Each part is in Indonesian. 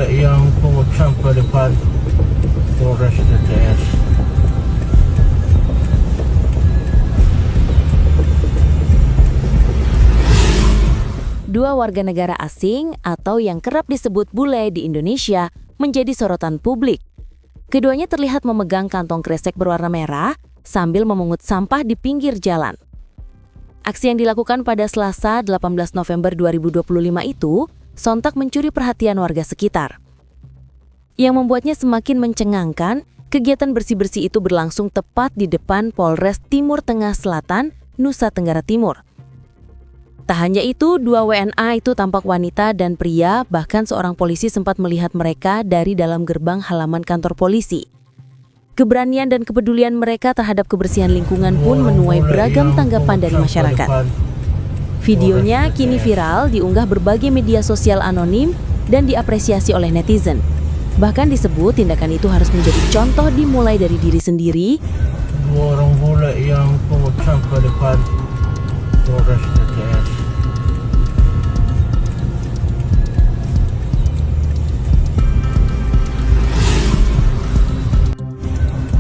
bule yang pungut sampah depan Polres TTS. Dua warga negara asing atau yang kerap disebut bule di Indonesia menjadi sorotan publik. Keduanya terlihat memegang kantong kresek berwarna merah sambil memungut sampah di pinggir jalan. Aksi yang dilakukan pada Selasa 18 November 2025 itu sontak mencuri perhatian warga sekitar. Yang membuatnya semakin mencengangkan, kegiatan bersih-bersih itu berlangsung tepat di depan Polres Timur Tengah Selatan, Nusa Tenggara Timur. Tak hanya itu, dua WNA itu tampak wanita dan pria, bahkan seorang polisi sempat melihat mereka dari dalam gerbang halaman kantor polisi. Keberanian dan kepedulian mereka terhadap kebersihan lingkungan pun menuai beragam tanggapan dari masyarakat. Videonya kini viral, diunggah berbagai media sosial anonim dan diapresiasi oleh netizen. Bahkan disebut tindakan itu harus menjadi contoh dimulai dari diri sendiri. Dua orang bule yang pungut sampah depan Polres TTS.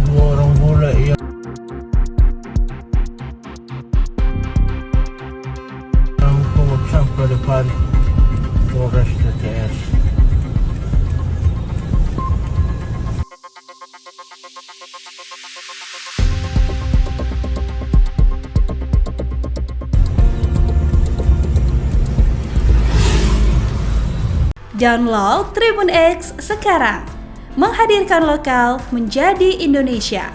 Dua orang bule yang pungut sampah depan Polres TTS. Download Tribun X sekarang, menghadirkan lokal menjadi Indonesia.